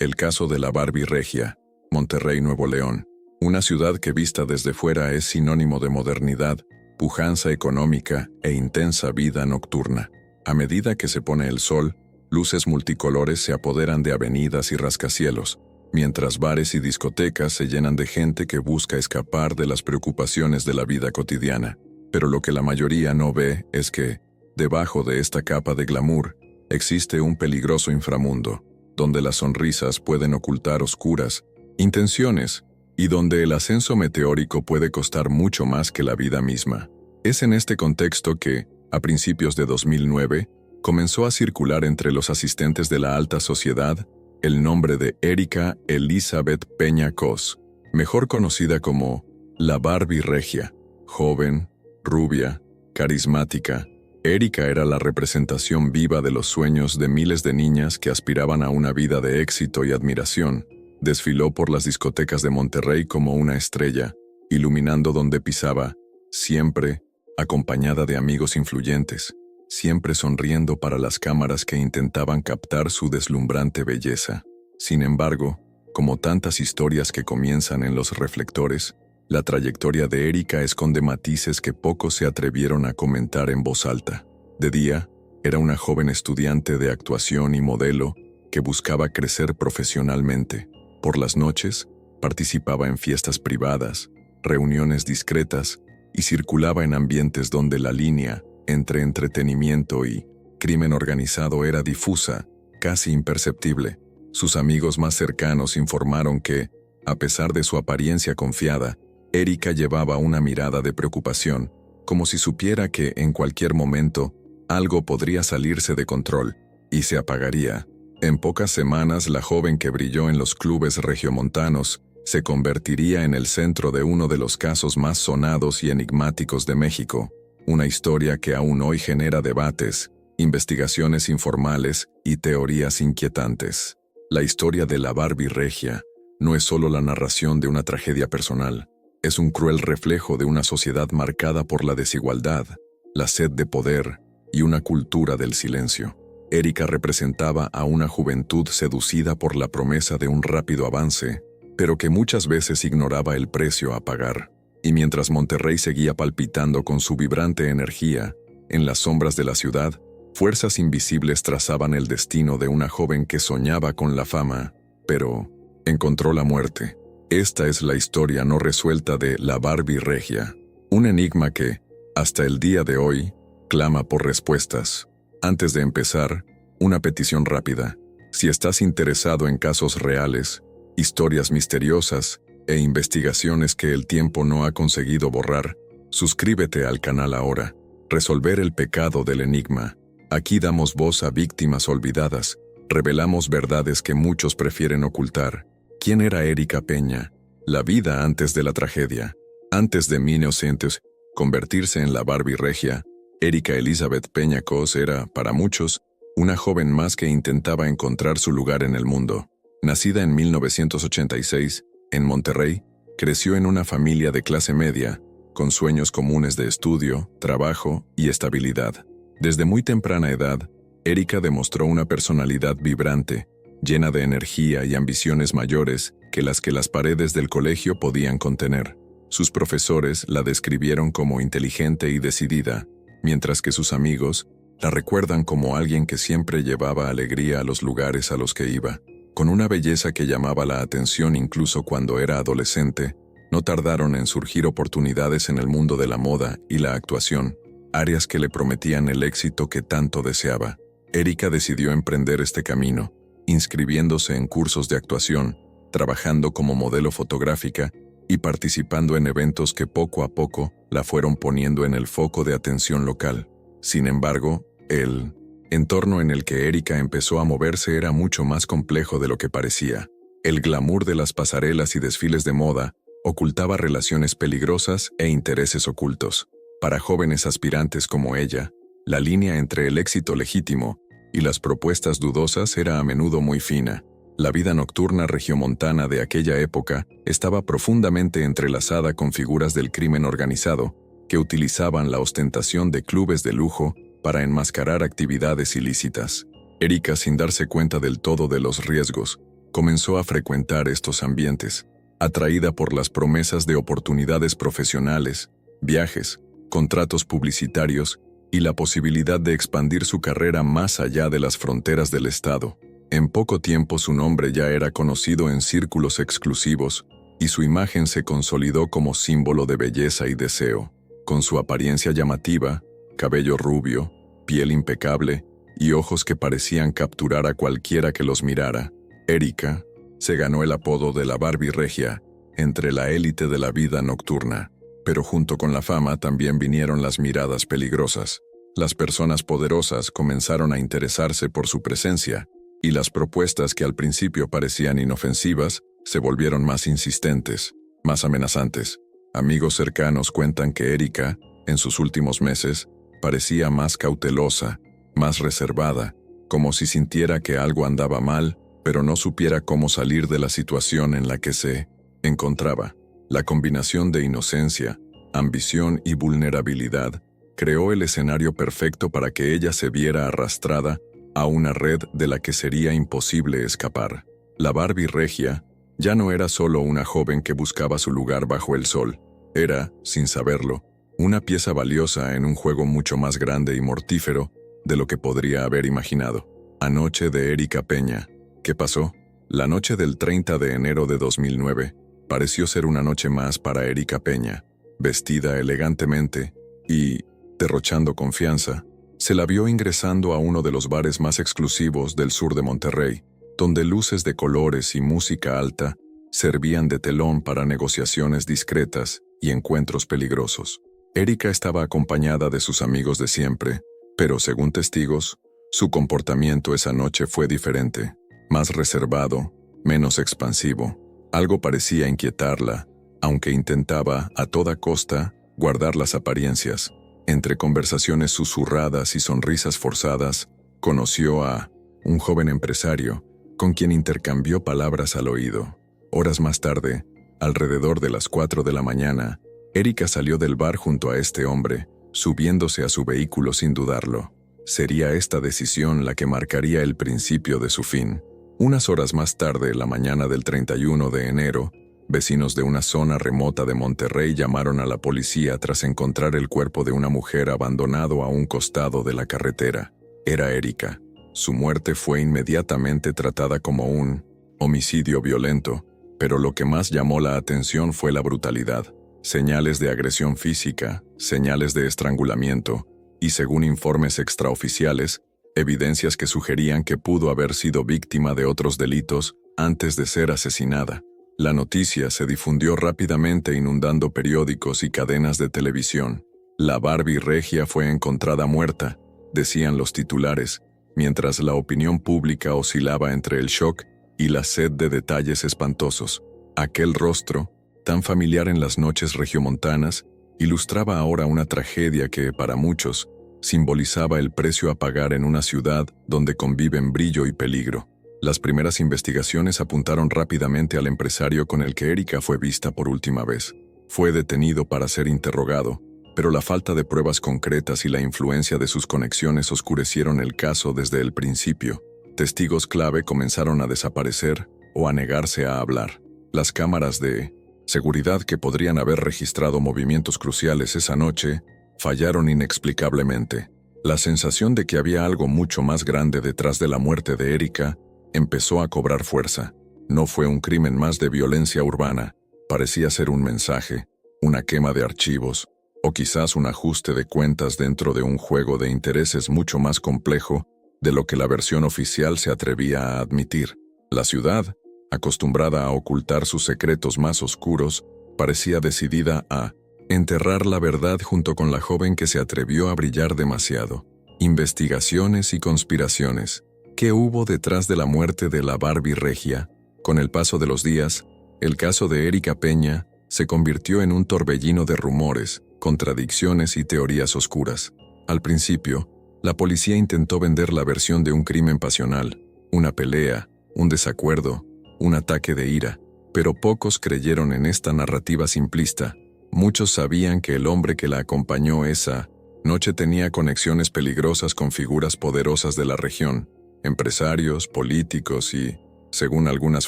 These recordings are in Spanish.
El caso de la Barbie Regia, Monterrey, Nuevo León. Una ciudad que vista desde fuera es sinónimo de modernidad, pujanza económica e intensa vida nocturna. A medida que se pone el sol, luces multicolores se apoderan de avenidas y rascacielos, mientras bares y discotecas se llenan de gente que busca escapar de las preocupaciones de la vida cotidiana. Pero lo que la mayoría no ve es que, debajo de esta capa de glamour, existe un peligroso inframundo, donde las sonrisas pueden ocultar oscuras intenciones y donde el ascenso meteórico puede costar mucho más que la vida misma. Es en este contexto que, a principios de 2009, comenzó a circular entre los asistentes de la alta sociedad el nombre de Erika Elizabeth Peña Cos, mejor conocida como la Barbie Regia. Joven, rubia, carismática, Erika era la representación viva de los sueños de miles de niñas que aspiraban a una vida de éxito y admiración. Desfiló por las discotecas de Monterrey como una estrella, iluminando donde pisaba, siempre acompañada de amigos influyentes, siempre sonriendo para las cámaras que intentaban captar su deslumbrante belleza. Sin embargo, como tantas historias que comienzan en los reflectores, la trayectoria de Erika esconde matices que pocos se atrevieron a comentar en voz alta. De día, era una joven estudiante de actuación y modelo que buscaba crecer profesionalmente. Por las noches, participaba en fiestas privadas, reuniones discretas y circulaba en ambientes donde la línea entre entretenimiento y crimen organizado era difusa, casi imperceptible. Sus amigos más cercanos informaron que, a pesar de su apariencia confiada, Erika llevaba una mirada de preocupación, como si supiera que en cualquier momento algo podría salirse de control y se apagaría. En pocas semanas, la joven que brilló en los clubes regiomontanos se convertiría en el centro de uno de los casos más sonados y enigmáticos de México, una historia que aún hoy genera debates, investigaciones informales y teorías inquietantes. La historia de la Barbie Regia no es solo la narración de una tragedia personal, es un cruel reflejo de una sociedad marcada por la desigualdad, la sed de poder y una cultura del silencio. Erika representaba a una juventud seducida por la promesa de un rápido avance, pero que muchas veces ignoraba el precio a pagar. Y mientras Monterrey seguía palpitando con su vibrante energía, en las sombras de la ciudad, fuerzas invisibles trazaban el destino de una joven que soñaba con la fama, pero encontró la muerte. Esta es la historia no resuelta de la Barbie Regia, un enigma que, hasta el día de hoy, clama por respuestas. Antes de empezar, una petición rápida. Si estás interesado en casos reales, historias misteriosas e investigaciones que el tiempo no ha conseguido borrar, suscríbete al canal ahora. Resolver el pecado del enigma. Aquí damos voz a víctimas olvidadas, revelamos verdades que muchos prefieren ocultar. ¿Quién era Erika Peña? La vida antes de la tragedia. Antes de 1900 convertirse en la Barbie Regia, Erika Elizabeth Peña Cos era, para muchos, una joven más que intentaba encontrar su lugar en el mundo. Nacida en 1986, en Monterrey, creció en una familia de clase media, con sueños comunes de estudio, trabajo y estabilidad. Desde muy temprana edad, Erika demostró una personalidad vibrante, llena de energía y ambiciones mayores que las paredes del colegio podían contener. Sus profesores la describieron como inteligente y decidida, mientras que sus amigos la recuerdan como alguien que siempre llevaba alegría a los lugares a los que iba. Con una belleza que llamaba la atención incluso cuando era adolescente, no tardaron en surgir oportunidades en el mundo de la moda y la actuación, áreas que le prometían el éxito que tanto deseaba. Erika decidió emprender este camino, inscribiéndose en cursos de actuación, trabajando como modelo fotográfica y participando en eventos que poco a poco la fueron poniendo en el foco de atención local. Sin embargo, el entorno en el que Erika empezó a moverse era mucho más complejo de lo que parecía. El glamour de las pasarelas y desfiles de moda ocultaba relaciones peligrosas e intereses ocultos. Para jóvenes aspirantes como ella, la línea entre el éxito legítimo y las propuestas dudosas era a menudo muy fina. La vida nocturna regiomontana de aquella época estaba profundamente entrelazada con figuras del crimen organizado que utilizaban la ostentación de clubes de lujo para enmascarar actividades ilícitas. Erika, sin darse cuenta del todo de los riesgos, comenzó a frecuentar estos ambientes, atraída por las promesas de oportunidades profesionales, viajes, contratos publicitarios y la posibilidad de expandir su carrera más allá de las fronteras del estado. En poco tiempo su nombre ya era conocido en círculos exclusivos y su imagen se consolidó como símbolo de belleza y deseo. Con su apariencia llamativa, cabello rubio, piel impecable y ojos que parecían capturar a cualquiera que los mirara, Erika se ganó el apodo de la Barbie Regia entre la élite de la vida nocturna. Pero junto con la fama también vinieron las miradas peligrosas. Las personas poderosas comenzaron a interesarse por su presencia, y las propuestas que al principio parecían inofensivas se volvieron más insistentes, más amenazantes. Amigos cercanos cuentan que Erika, en sus últimos meses, parecía más cautelosa, más reservada, como si sintiera que algo andaba mal, pero no supiera cómo salir de la situación en la que se encontraba. La combinación de inocencia, ambición y vulnerabilidad creó el escenario perfecto para que ella se viera arrastrada a una red de la que sería imposible escapar. La Barbie Regia ya no era solo una joven que buscaba su lugar bajo el sol, era, sin saberlo, una pieza valiosa en un juego mucho más grande y mortífero de lo que podría haber imaginado. Anoche de Erika Peña. ¿Qué pasó? La noche del 30 de enero de 2009 pareció ser una noche más para Erika Peña. Vestida elegantemente y, derrochando confianza, se la vio ingresando a uno de los bares más exclusivos del sur de Monterrey, donde luces de colores y música alta servían de telón para negociaciones discretas y encuentros peligrosos. Erika estaba acompañada de sus amigos de siempre, pero según testigos, su comportamiento esa noche fue diferente, más reservado, menos expansivo. Algo parecía inquietarla, aunque intentaba, a toda costa, guardar las apariencias. Entre conversaciones susurradas y sonrisas forzadas, conoció a un joven empresario, con quien intercambió palabras al oído. Horas más tarde, alrededor de las 4 de la mañana, Erika salió del bar junto a este hombre, subiéndose a su vehículo sin dudarlo. Sería esta decisión la que marcaría el principio de su fin. Unas horas más tarde, la mañana del 31 de enero, vecinos de una zona remota de Monterrey llamaron a la policía tras encontrar el cuerpo de una mujer abandonado a un costado de la carretera. Era Erika. Su muerte fue inmediatamente tratada como un homicidio violento, pero lo que más llamó la atención fue la brutalidad. Señales de agresión física, señales de estrangulamiento y, según informes extraoficiales, evidencias que sugerían que pudo haber sido víctima de otros delitos antes de ser asesinada. La noticia se difundió rápidamente inundando periódicos y cadenas de televisión. La Barbie Regia fue encontrada muerta, decían los titulares, mientras la opinión pública oscilaba entre el shock y la sed de detalles espantosos. Aquel rostro, tan familiar en las noches regiomontanas, ilustraba ahora una tragedia que, para muchos, simbolizaba el precio a pagar en una ciudad donde conviven brillo y peligro. Las primeras investigaciones apuntaron rápidamente al empresario con el que Erika fue vista por última vez. Fue detenido para ser interrogado, pero la falta de pruebas concretas y la influencia de sus conexiones oscurecieron el caso desde el principio. Testigos clave comenzaron a desaparecer o a negarse a hablar. Las cámaras de seguridad que podrían haber registrado movimientos cruciales esa noche fallaron inexplicablemente. La sensación de que había algo mucho más grande detrás de la muerte de Erika empezó a cobrar fuerza. No fue un crimen más de violencia urbana, parecía ser un mensaje, una quema de archivos, o quizás un ajuste de cuentas dentro de un juego de intereses mucho más complejo de lo que la versión oficial se atrevía a admitir. La ciudad, acostumbrada a ocultar sus secretos más oscuros, parecía decidida a enterrar la verdad junto con la joven que se atrevió a brillar demasiado. Investigaciones y conspiraciones. ¿Qué hubo detrás de la muerte de la Barbie Regia? Con el paso de los días, el caso de Erika Peña se convirtió en un torbellino de rumores, contradicciones y teorías oscuras. Al principio, la policía intentó vender la versión de un crimen pasional, una pelea, un desacuerdo, un ataque de ira, pero pocos creyeron en esta narrativa simplista. Muchos sabían que el hombre que la acompañó esa noche tenía conexiones peligrosas con figuras poderosas de la región, empresarios, políticos y, según algunas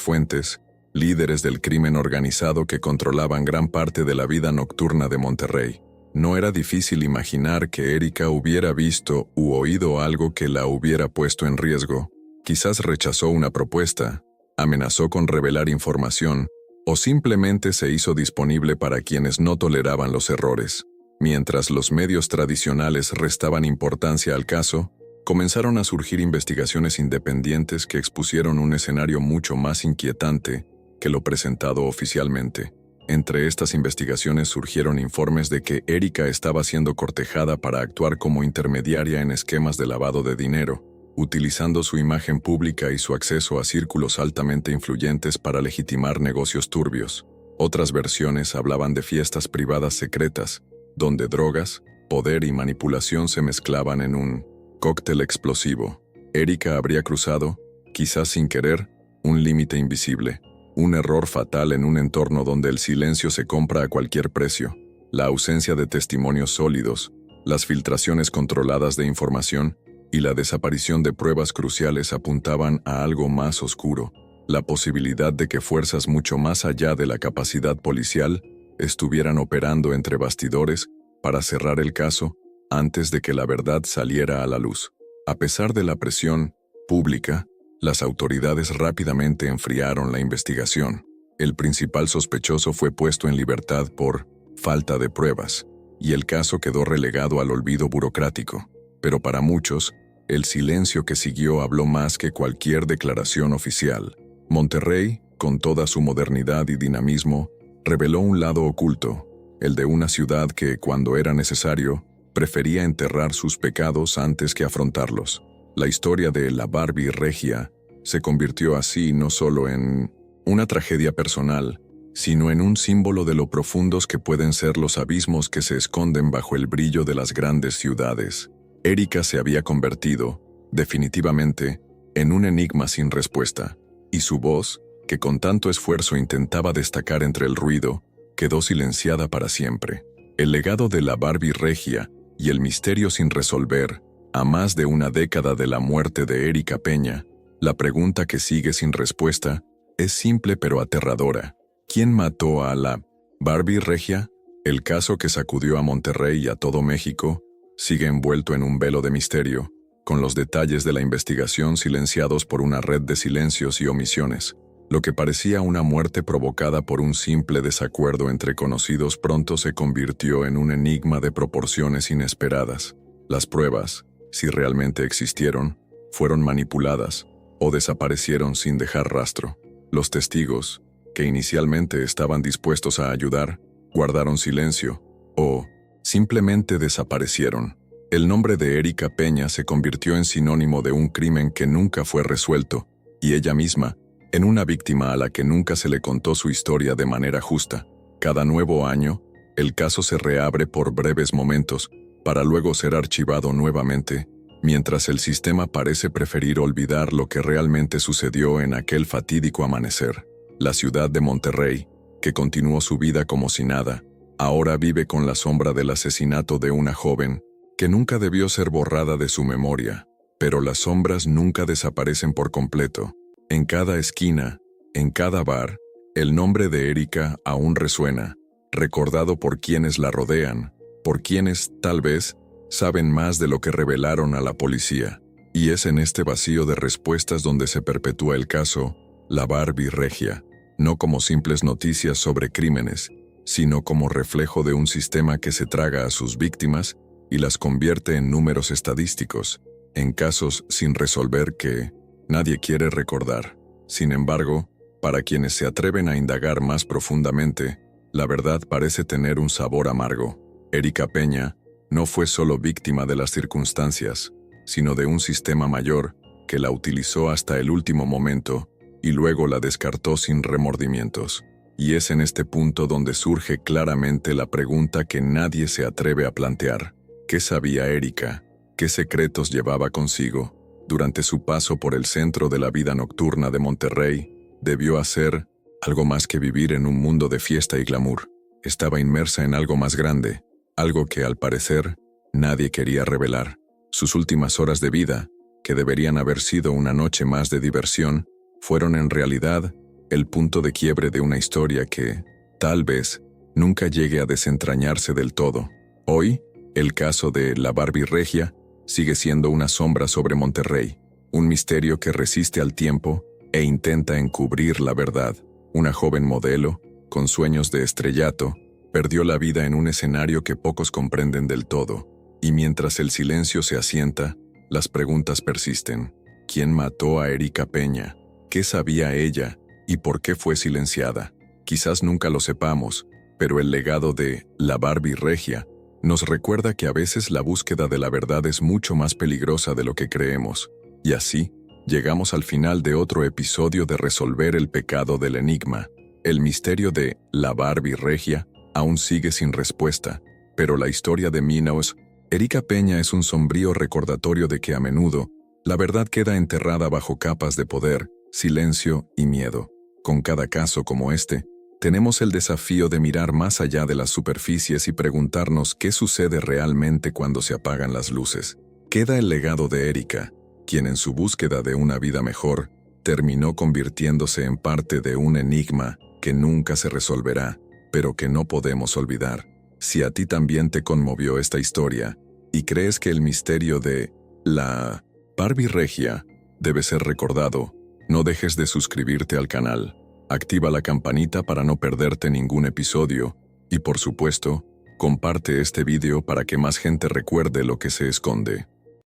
fuentes, líderes del crimen organizado que controlaban gran parte de la vida nocturna de Monterrey. No era difícil imaginar que Erika hubiera visto u oído algo que la hubiera puesto en riesgo. Quizás rechazó una propuesta, amenazó con revelar información, o simplemente se hizo disponible para quienes no toleraban los errores. Mientras los medios tradicionales restaban importancia al caso, comenzaron a surgir investigaciones independientes que expusieron un escenario mucho más inquietante que lo presentado oficialmente. Entre estas investigaciones surgieron informes de que Erika estaba siendo cortejada para actuar como intermediaria en esquemas de lavado de dinero, utilizando su imagen pública y su acceso a círculos altamente influyentes para legitimar negocios turbios. Otras versiones hablaban de fiestas privadas secretas, donde drogas, poder y manipulación se mezclaban en un cóctel explosivo. Erika habría cruzado, quizás sin querer, un límite invisible, un error fatal en un entorno donde el silencio se compra a cualquier precio. La ausencia de testimonios sólidos, las filtraciones controladas de información y la desaparición de pruebas cruciales apuntaban a algo más oscuro, la posibilidad de que fuerzas mucho más allá de la capacidad policial estuvieran operando entre bastidores para cerrar el caso antes de que la verdad saliera a la luz. A pesar de la presión pública, las autoridades rápidamente enfriaron la investigación. El principal sospechoso fue puesto en libertad por falta de pruebas, y el caso quedó relegado al olvido burocrático. Pero para muchos, el silencio que siguió habló más que cualquier declaración oficial. Monterrey, con toda su modernidad y dinamismo, reveló un lado oculto, el de una ciudad que, cuando era necesario, prefería enterrar sus pecados antes que afrontarlos. La historia de la Barbie Regia se convirtió así no solo en una tragedia personal, sino en un símbolo de lo profundos que pueden ser los abismos que se esconden bajo el brillo de las grandes ciudades. Erika se había convertido, definitivamente, en un enigma sin respuesta, y su voz, que con tanto esfuerzo intentaba destacar entre el ruido, quedó silenciada para siempre. El legado de la Barbie Regia y el misterio sin resolver, a más de una década de la muerte de Erika Peña, la pregunta que sigue sin respuesta es simple pero aterradora. ¿Quién mató a la Barbie Regia? El caso que sacudió a Monterrey y a todo México sigue envuelto en un velo de misterio, con los detalles de la investigación silenciados por una red de silencios y omisiones. Lo que parecía una muerte provocada por un simple desacuerdo entre conocidos pronto se convirtió en un enigma de proporciones inesperadas. Las pruebas, si realmente existieron, fueron manipuladas o desaparecieron sin dejar rastro. Los testigos, que inicialmente estaban dispuestos a ayudar, guardaron silencio o simplemente desaparecieron. El nombre de Erika Peña se convirtió en sinónimo de un crimen que nunca fue resuelto, y ella misma, en una víctima a la que nunca se le contó su historia de manera justa. Cada nuevo año, el caso se reabre por breves momentos, para luego ser archivado nuevamente, mientras el sistema parece preferir olvidar lo que realmente sucedió en aquel fatídico amanecer. La ciudad de Monterrey, que continuó su vida como si nada, ahora vive con la sombra del asesinato de una joven, que nunca debió ser borrada de su memoria. Pero las sombras nunca desaparecen por completo. En cada esquina, en cada bar, el nombre de Erika aún resuena, recordado por quienes la rodean, por quienes, tal vez, saben más de lo que revelaron a la policía. Y es en este vacío de respuestas donde se perpetúa el caso, la Barbie Regia, no como simples noticias sobre crímenes, sino como reflejo de un sistema que se traga a sus víctimas y las convierte en números estadísticos, en casos sin resolver que nadie quiere recordar. Sin embargo, para quienes se atreven a indagar más profundamente, la verdad parece tener un sabor amargo. Erika Peña no fue solo víctima de las circunstancias, sino de un sistema mayor que la utilizó hasta el último momento y luego la descartó sin remordimientos. Y es en este punto donde surge claramente la pregunta que nadie se atreve a plantear. ¿Qué sabía Erika? ¿Qué secretos llevaba consigo? Durante su paso por el centro de la vida nocturna de Monterrey, debió hacer algo más que vivir en un mundo de fiesta y glamour. Estaba inmersa en algo más grande, algo que, al parecer, nadie quería revelar. Sus últimas horas de vida, que deberían haber sido una noche más de diversión, fueron en realidad el punto de quiebre de una historia que, tal vez, nunca llegue a desentrañarse del todo. Hoy, el caso de la Barbie Regia sigue siendo una sombra sobre Monterrey, un misterio que resiste al tiempo e intenta encubrir la verdad. Una joven modelo, con sueños de estrellato, perdió la vida en un escenario que pocos comprenden del todo, y mientras el silencio se asienta, las preguntas persisten. ¿Quién mató a Erika Peña? ¿Qué sabía ella? ¿Y por qué fue silenciada? Quizás nunca lo sepamos, pero el legado de la Barbie Regia nos recuerda que a veces la búsqueda de la verdad es mucho más peligrosa de lo que creemos. Y así, llegamos al final de otro episodio de Resolver el pecado del enigma. El misterio de la Barbie Regia aún sigue sin respuesta, pero la historia de Manaus, Erika Peña es un sombrío recordatorio de que a menudo la verdad queda enterrada bajo capas de poder, silencio y miedo. Con cada caso como este, tenemos el desafío de mirar más allá de las superficies y preguntarnos qué sucede realmente cuando se apagan las luces. Queda el legado de Erika, quien en su búsqueda de una vida mejor, terminó convirtiéndose en parte de un enigma que nunca se resolverá, pero que no podemos olvidar. Si a ti también te conmovió esta historia, y crees que el misterio de la Barbie Regia debe ser recordado, no dejes de suscribirte al canal. Activa la campanita para no perderte ningún episodio y, por supuesto, comparte este video para que más gente recuerde lo que se esconde.